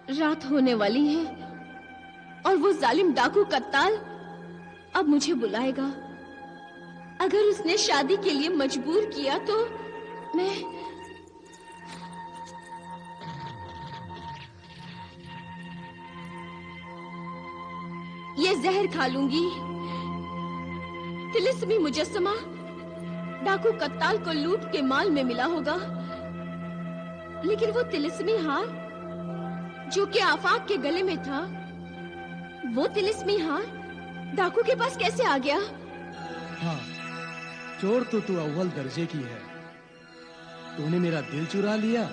रात होने वाली है और वो जालिम डाकू कत्ताल अब मुझे बुलाएगा। अगर उसने शादी के लिए मजबूर किया तो मैं ये जहर खा लूंगी। तिलिस्मी मुजस्समा डाकू कत्ताल को लूट के माल में मिला होगा, लेकिन वो तिलिस्मी हार जो कि आफाक के गले में था, वो तिलिस्मी हार डाकू के पास कैसे आ गया? हाँ, चोर तो तू अव्वल दर्जे की है। तूने मेरा दिल चुरा लिया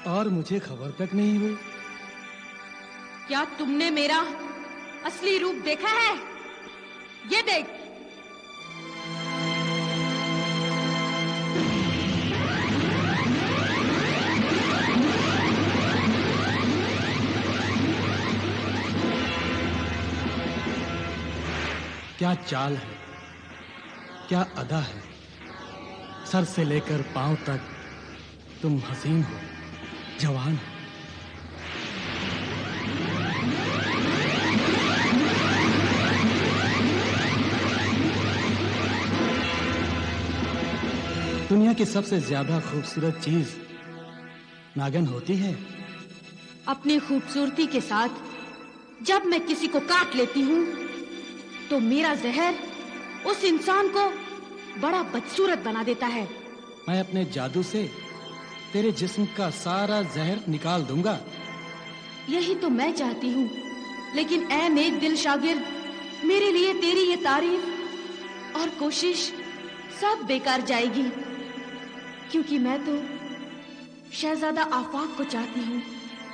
और मुझे खबर तक नहीं हुई। क्या तुमने मेरा असली रूप देखा है? ये देख। क्या चाल है, क्या अदा है। सर से लेकर पांव तक तुम हसीन हो, जवान हो। दुनिया की सबसे ज्यादा खूबसूरत चीज नागिन होती है। अपनी खूबसूरती के साथ जब मैं किसी को काट लेती हूँ तो मेरा जहर उस इंसान को बड़ा बदसूरत बना देता है। मैं अपने जादू से तेरे जिस्म का सारा जहर निकाल दूंगा। यही तो मैं चाहती हूँ, लेकिन ऐ नेक दिल शागिर्द, मेरे लिए तेरी ये तारीफ और कोशिश सब बेकार जाएगी, क्योंकि मैं तो शहजादा आफाक को चाहती हूँ।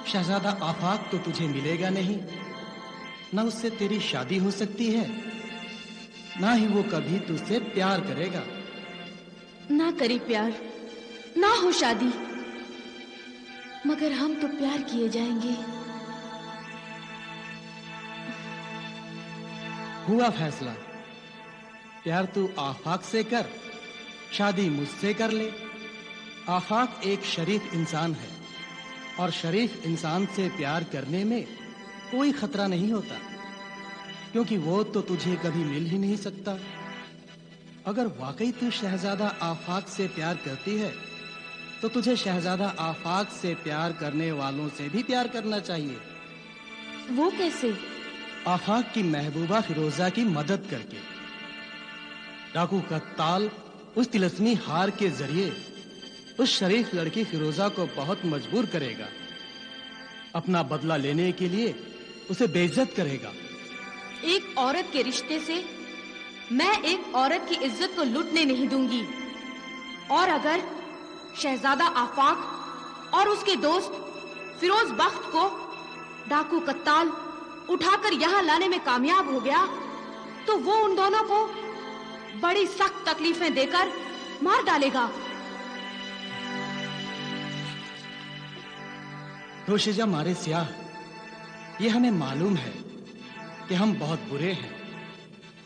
शहजादा आफाक तो तुझे मिलेगा नहीं, ना उससे तेरी शादी हो सकती है, ना ही वो कभी तुझसे प्यार करेगा। ना करे प्यार, ना हो शादी, मगर हम तो प्यार किए जाएंगे। हुआ फैसला। प्यार तू आफाक से कर, शादी मुझसे कर ले। आफाक एक शरीफ इंसान है और शरीफ इंसान से प्यार करने में कोई खतरा नहीं होता, क्योंकि वो तो तुझे कभी मिल ही नहीं सकता। अगर वाकई तू शहजादा आफाक से प्यार करती है तो तुझे शहजादा आफाक से प्यार करने वालों से भी प्यार करना चाहिए। वो कैसे? आफाक की महबूबा फिरोजा की मदद करके। डाकू कत्ताल उस तिलस्मी हार के जरिए उस शरीफ लड़की फिरोजा को बहुत मजबूर करेगा। अपना बदला लेने के लिए उसे बेइज्जत करेगा। एक औरत के रिश्ते से मैं एक औरत की इज्जत को लूटने नहीं दूंगी। और अगर शहजादा आफाक और उसके दोस्त फिरोज बख्त को डाकू कत्ताल उठाकर यहाँ लाने में कामयाब हो गया तो वो उन दोनों को बड़ी सख्त तकलीफें देकर मार डालेगा। रोशेजा मारे स्याह, ये हमें मालूम है कि हम बहुत बुरे हैं,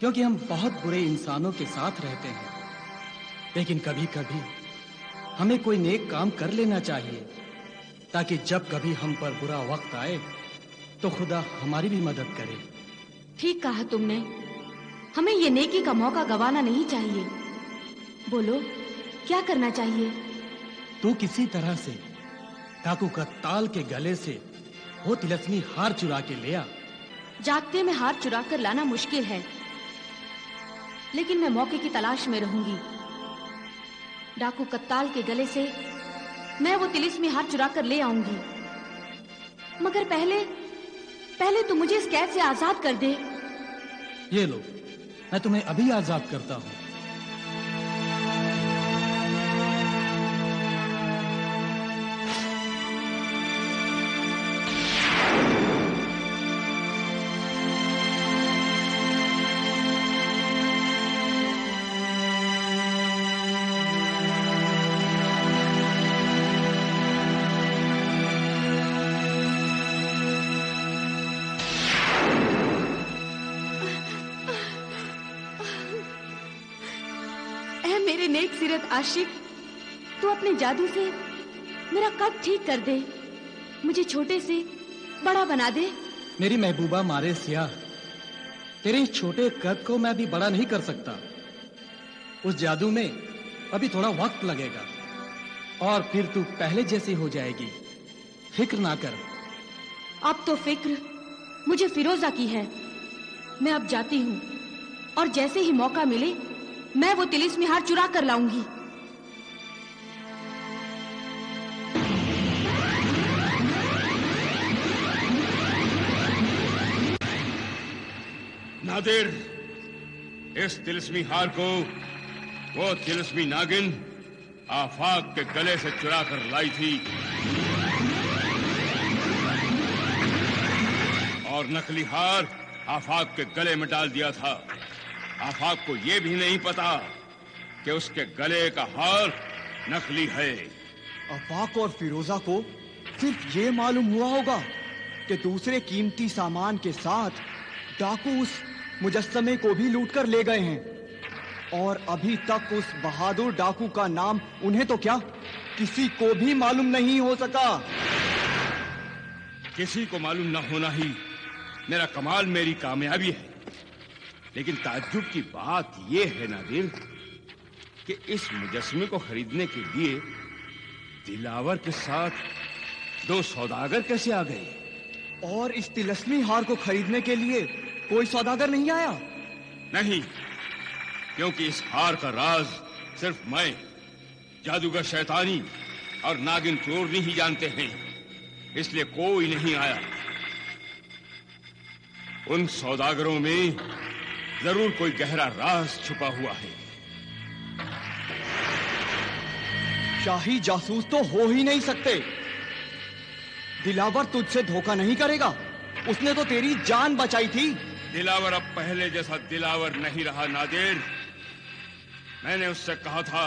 क्योंकि हम बहुत बुरे इंसानों के साथ रहते हैं। लेकिन कभी-कभी हमें कोई नेक काम कर लेना चाहिए, ताकि जब कभी हम पर बुरा वक्त आए तो खुदा हमारी भी मदद करे। ठीक कहा तुमने, हमें ये नेकी का मौका गंवाना नहीं चाहिए। बोलो, क्या करना चाहिए? तू किसी तरह से डाकू कत्ताल के गले से वो तिलस्मी हार चुरा के ले आ। जागते में हार चुरा कर लाना मुश्किल है, लेकिन मैं मौके की तलाश में रहूंगी। डाकू कत्ताल के गले से मैं वो तिलिस्मी हार चुरा कर ले आऊंगी, मगर पहले तो मुझे इस कैद से आजाद कर दे। ये लो, मैं तुम्हें अभी आजाद करता हूं। मेरे नेक सीरत आशिक, तू अपने जादू से मेरा कद ठीक कर दे। मुझे छोटे से बड़ा बना दे। मेरी महबूबा मारे सियाह, तेरे इस छोटे कद को मैं भी बड़ा नहीं कर सकता। उस जादू में अभी थोड़ा वक्त लगेगा और फिर तू पहले जैसी हो जाएगी। फिक्र ना कर। अब तो फिक्र मुझे फिरोजा की है। मैं अब जाती हूँ और जैसे ही मौका मिले मैं वो तिलिस्मी हार चुरा कर लाऊंगी। नादिर, इस तिलिस्मी हार को वो तिलिस्मी नागिन आफाक के गले से चुरा कर लाई थी और नकली हार आफाक के गले में डाल दिया था। आफाक को यह भी नहीं पता कि उसके गले का हार नकली है। आफाक और फिरोजा को सिर्फ ये मालूम हुआ होगा कि दूसरे कीमती सामान के साथ डाकू उस मुजस्समे को भी लूट कर ले गए हैं और अभी तक उस बहादुर डाकू का नाम उन्हें तो क्या किसी को भी मालूम नहीं हो सका। किसी को मालूम न होना ही मेरा कमाल, मेरी कामयाबी है। लेकिन ताज्जुब की बात यह है नादिर कि इस मुजस्समे को खरीदने के लिए दिलावर के साथ दो सौदागर कैसे आ गए? और इस तिलस्मी हार को खरीदने के लिए कोई सौदागर नहीं आया? नहीं, क्योंकि इस हार का राज सिर्फ मैं, जादूगर शैतानी और नागिन चोरनी ही जानते हैं, इसलिए कोई नहीं आया। उन सौदागरों में जरूर कोई गहरा राज छुपा हुआ है। शाही जासूस तो हो ही नहीं सकते। दिलावर तुझसे धोखा नहीं करेगा, उसने तो तेरी जान बचाई थी। दिलावर अब पहले जैसा दिलावर नहीं रहा नादिर। मैंने उससे कहा था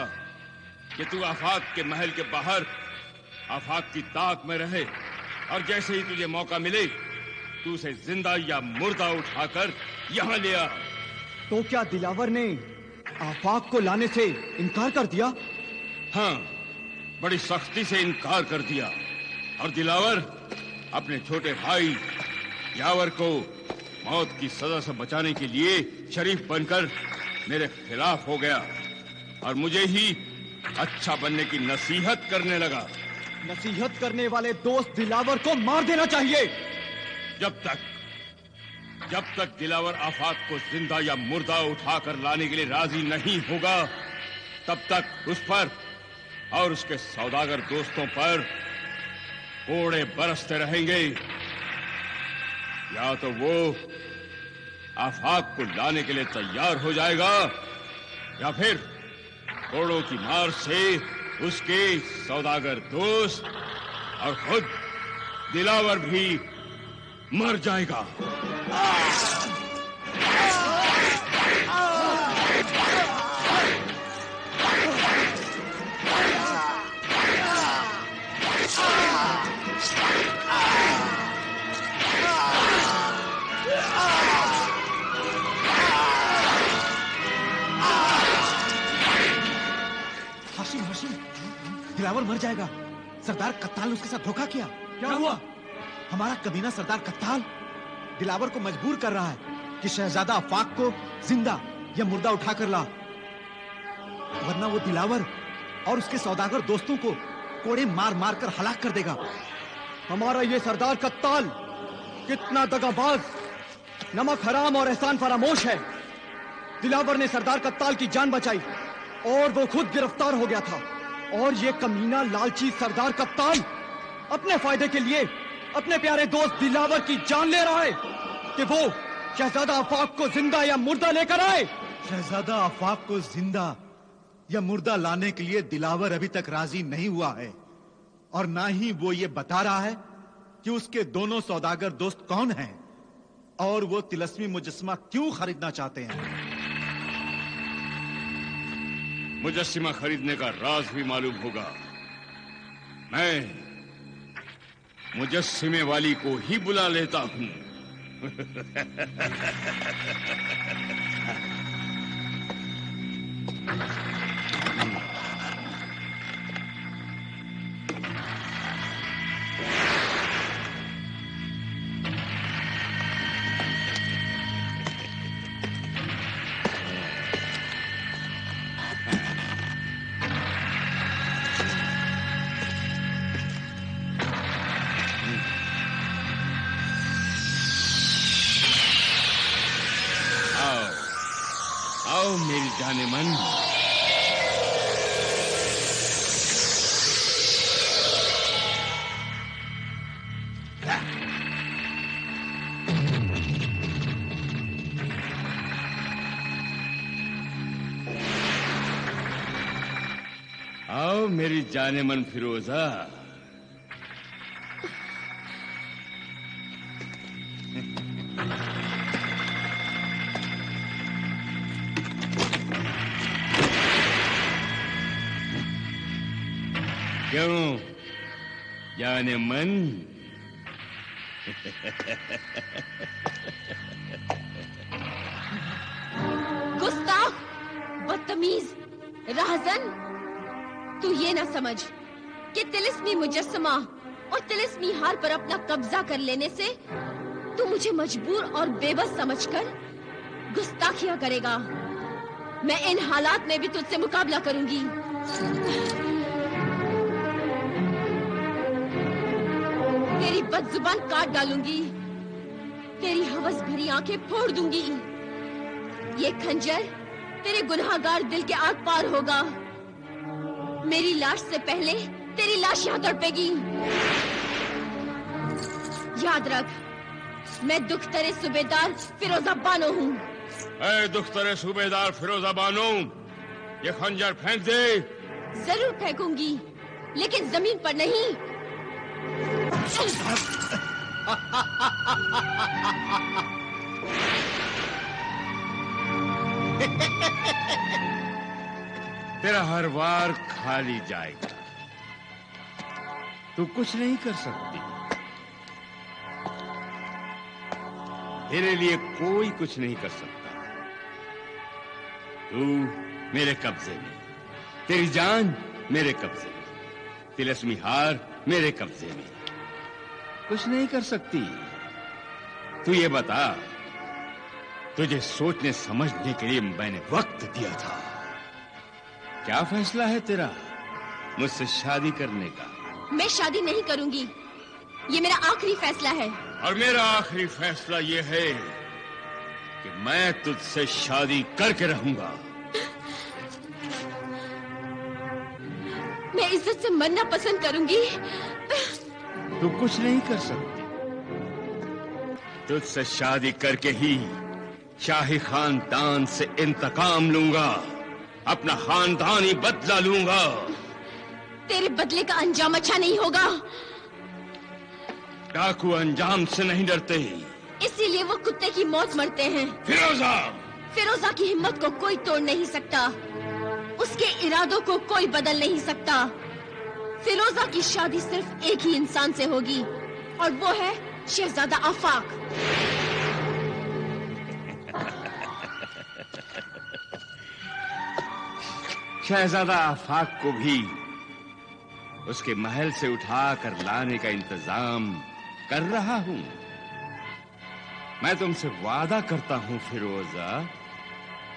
कि तू आफाक के महल के बाहर आफाक की ताक में रहे और जैसे ही तुझे मौका मिले तू उसे जिंदा या मुर्दा उठाकर यहां ले आ। तो क्या दिलावर ने आफाक को लाने से इनकार कर दिया? हाँ, बड़ी सख्ती से इनकार कर दिया और दिलावर अपने छोटे भाई यावर को मौत की सजा से बचाने के लिए शरीफ बनकर मेरे खिलाफ हो गया और मुझे ही अच्छा बनने की नसीहत करने लगा। नसीहत करने वाले दोस्त दिलावर को मार देना चाहिए। जब तक दिलावर आफाक को जिंदा या मुर्दा उठाकर लाने के लिए राजी नहीं होगा तब तक उस पर और उसके सौदागर दोस्तों पर कोड़े बरसते रहेंगे। या तो वो आफाक को लाने के लिए तैयार हो जाएगा या फिर कोड़ों की मार से उसके सौदागर दोस्त और खुद दिलावर भी मर जाएगा। हाशिम, दिलावर मर जाएगा। सरदार कत्ताल ने उसके साथ धोखा किया। क्या हुआ? हमारा कमीना सरदार कत्ताल दिलावर को मजबूर कर रहा है कि शहजादा आफाक को जिंदा या मुर्दा उठाकर ला, वरना वो दिलावर और उसके सौदागर दोस्तों को कोड़े मार मार कर हलाक कर देगा। हमारा ये सरदार कत्ताल कितना दगाबाज, नमक हराम और एहसान फरामोश है। दिलावर ने सरदार कत्ताल की जान बचाई और वो खुद गिरफ्तार हो गया था और ये कमीना लालची सरदार कत्ताल अपने फायदे के लिए अपने प्यारे दोस्त दिलावर की जान ले रहा है कि वो शहजादा आफाक को जिंदा या मुर्दा लेकर आए। शहजादा आफाक को जिंदा या मुर्दा लाने के लिए दिलावर अभी तक राजी नहीं हुआ है और ना ही वो ये बता रहा है कि उसके दोनों सौदागर दोस्त कौन हैं और वो तिलस्मी मुजस्समा क्यों खरीदना चाहते हैं। मुजस्सिमा खरीदने का राज भी मालूम होगा। मैं मुजस्सिमे वाली को ही बुला लेता हूं। मेरी जाने मन। आओ मेरी जाने मन फिरोजा। क्यों जाने मन? गुस्ताख, बदतमीज, राहज़न, तू ये ना समझ कि तिलिस्मी मुजस्समा और तिलिस्मी हार पर अपना कब्जा कर लेने से तू मुझे मजबूर और बेबस समझकर गुस्ताखियां करेगा। मैं इन हालात में भी तुझसे मुकाबला करूंगी। तेरी बदजुबान काट डालूंगी, तेरी हवस भरी आंखें फोड़ दूंगी। ये खंजर तेरे गुनाहगार दिल के आर पार होगा। मेरी लाश से पहले तेरी लाश यहाँ तड़पेगी। याद रख, मैं दुख्तरे सूबेदार फिरोजा बानो हूँ। ऐ दुख्तरे सूबेदार फिरोजा बानो, ये खंजर फेंक दे। जरूर फेंकूंगी, लेकिन जमीन पर नहीं। तेरा हर वार खाली जाएगा। तू कुछ नहीं कर सकती। तेरे लिए कोई कुछ नहीं कर सकता। तू मेरे कब्जे में, तेरी जान मेरे कब्जे में, तिलिस्मी हार मेरे कब्जे में। कुछ नहीं कर सकती। तू ये बता, तुझे सोचने समझने के लिए मैंने वक्त दिया था। क्या फैसला है तेरा मुझसे शादी करने का? मैं शादी नहीं करूंगी, ये मेरा आखिरी फैसला है। और मेरा आखिरी फैसला ये है कि मैं तुझसे शादी करके रहूंगा। मैं इज्जत से मरना पसंद करूंगी। तू कुछ नहीं कर सकती। तुझसे शादी करके ही शाही खानदान से इंतकाम लूंगा, अपना खानदानी बदला लूंगा। तेरे बदले का अंजाम अच्छा नहीं होगा। डाकू अंजाम से नहीं डरते, इसीलिए वो कुत्ते की मौत मरते हैं। फिरोजा, फिरोजा की हिम्मत को कोई तोड़ नहीं सकता, उसके इरादों को कोई बदल नहीं सकता। फिरोजा की शादी सिर्फ एक ही इंसान से होगी, और वो है शहजादा आफाक। शहजादा आफाक को भी उसके महल से उठाकर लाने का इंतजाम कर रहा हूं। मैं तुमसे वादा करता हूं फिरोजा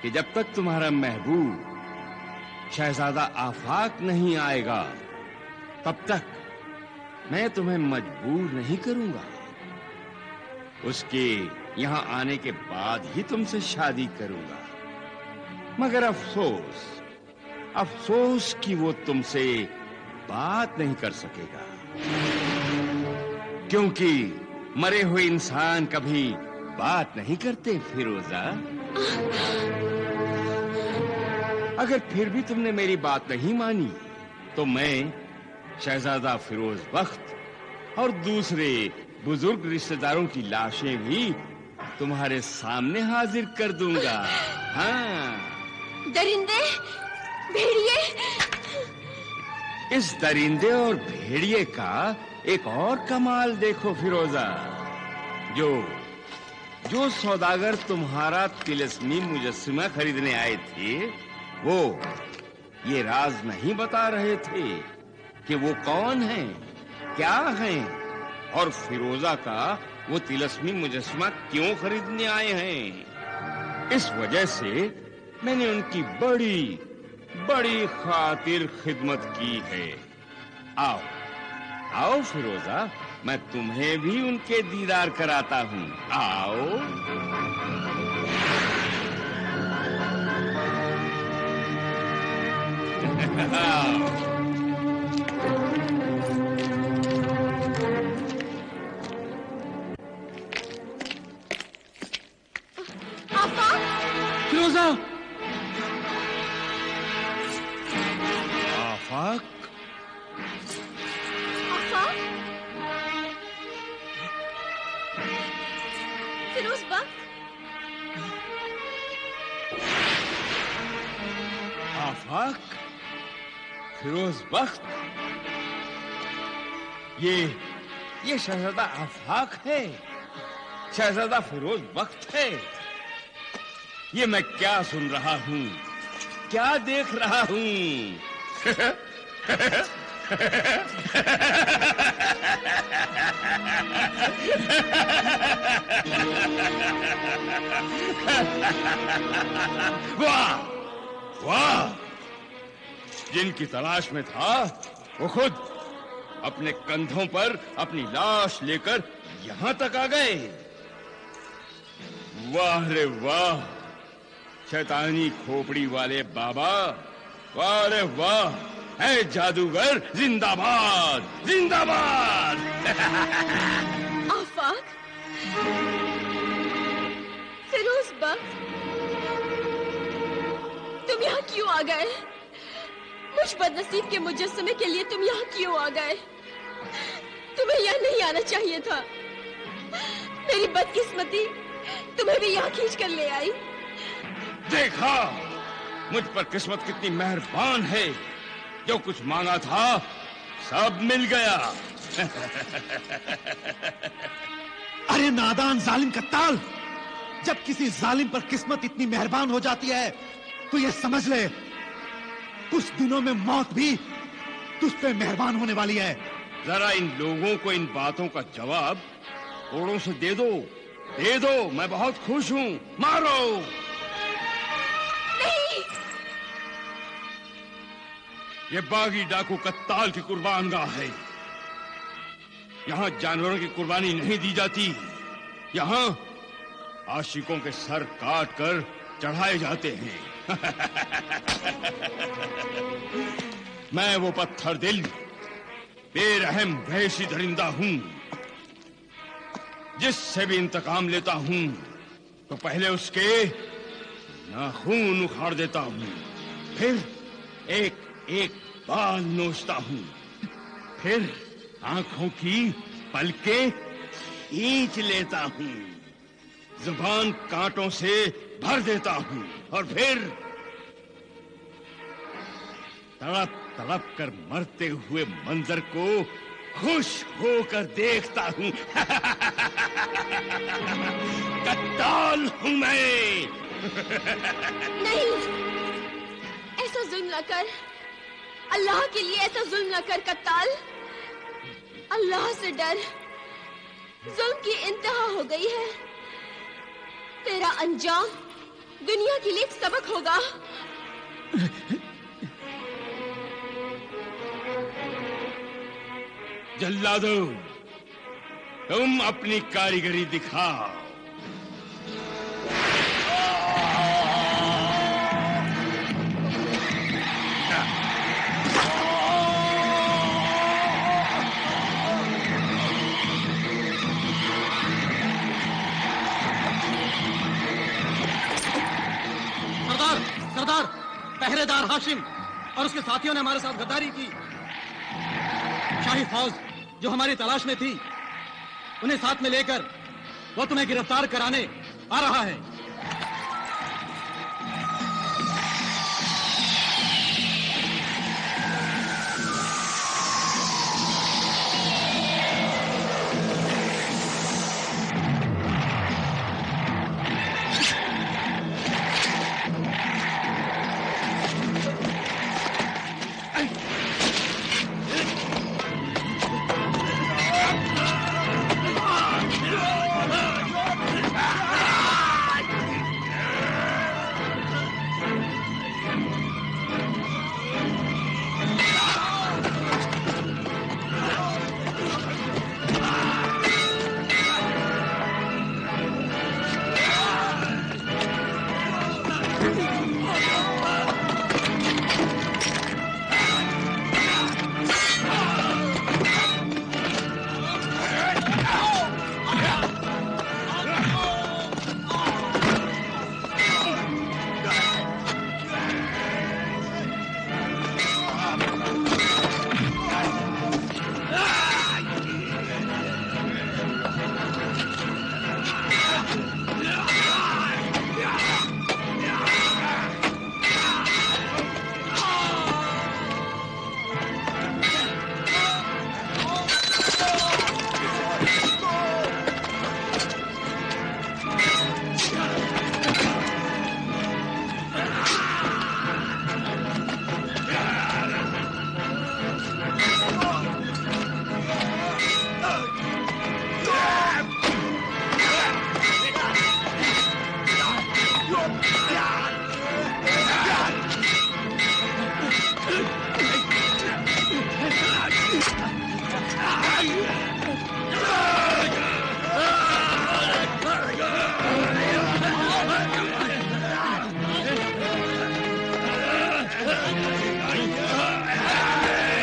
कि जब तक तुम्हारा महबूब शहजादा आफाक नहीं आएगा, तब तक मैं तुम्हें मजबूर नहीं करूंगा। उसके यहां आने के बाद ही तुमसे शादी करूंगा। मगर अफसोस, अफसोस कि वो तुमसे बात नहीं कर सकेगा, क्योंकि मरे हुए इंसान कभी बात नहीं करते फिरोजा। अगर फिर भी तुमने मेरी बात नहीं मानी, तो मैं शहजादा फिरोज बख्त और दूसरे बुजुर्ग रिश्तेदारों की लाशें भी तुम्हारे सामने हाजिर कर दूंगा। हाँ, दरिंदे, भेड़िए। इस दरिंदे और भेड़िए का एक और कमाल देखो फिरोजा। जो सौदागर तुम्हारा तिलिस्मी मुजस्सिमा खरीदने आए थे, वो ये राज नहीं बता रहे थे कि वो कौन हैं, क्या हैं, और फिरोजा का वो तिलिस्मी मुजस्सिमा क्यों खरीदने आए हैं। इस वजह से मैंने उनकी बड़ी बड़ी खातिर खिदमत की है। आओ आओ फिरोजा, मैं तुम्हें भी उनके दीदार कराता हूं। आओ। फिरोजा! आफाक? आफाक? फिरोज बख्त? आफाक? फिरोज बख्त? ये शहजादा आफाक है, शहजादा फिरोज बख्त है। ये मैं क्या सुन रहा हूँ, क्या देख रहा हूँ? वाह वाह! जिनकी तलाश में था वो खुद अपने कंधों पर अपनी लाश लेकर यहां तक आ गए। वाह रे वाह, शैतानी खोपड़ी वाले बाबा, वाह रे वाह! है जादूगर जिंदाबाद, जिंदाबाद! आफाक, फिरोज बख्त, तुम यहाँ क्यों आ गए? मुझ बदनसीब के मुजस्समे के लिए तुम यहाँ क्यों आ गए? तुम्हें यहाँ नहीं आना चाहिए था। मेरी बदकिस्मती तुम्हें भी यहाँ खींच कर ले आई। देखा मुझ पर किस्मत कितनी मेहरबान है, जो कुछ मांगा था सब मिल गया। अरे नादान जालिम कत्ताल, जब किसी जालिम पर किस्मत इतनी मेहरबान हो जाती है तो ये समझ ले कुछ दिनों में मौत भी तुझ पे मेहरबान होने वाली है। जरा इन लोगों को इन बातों का जवाब ओड़ों से दे दो, दे दो। मैं बहुत खुश हूँ, मारो। नहीं, ये बागी डाकू कत्ताल की कुर्बानगाह है। यहाँ जानवरों की कुर्बानी नहीं दी जाती, यहाँ आशिकों के सर काट कर चढ़ाए जाते हैं। मैं वो पत्थर दिल बेरहम वहशी दरिंदा हूं, जिससे भी इंतकाम लेता हूं तो पहले उसके नाखून उखाड़ देता हूं, फिर एक एक बाल नोचता हूं, फिर आंखों की पलकें खींच लेता हूं, जुबान कांटों से भर देता हूं और फिर तड़प तड़प कर मरते हुए मंजर को खुश होकर देखता हूं। कत्ताल हूं मैं। नहीं, ऐसा जुल्म न कर। अल्लाह के लिए ऐसा जुल्म न कर कत्ताल। अल्लाह से डर। जुल्म की इंतहा हो गई है। तेरा अंजाम दुनिया के लिए एक सबक होगा। जल्लादो, तुम अपनी कारीगरी दिखाओ। सरदार, पहरेदार हाशिम और उसके साथियों ने हमारे साथ गद्दारी की। शाही फौज जो हमारी तलाश में थी, उन्हें साथ में लेकर वो तुम्हें गिरफ्तार कराने आ रहा है।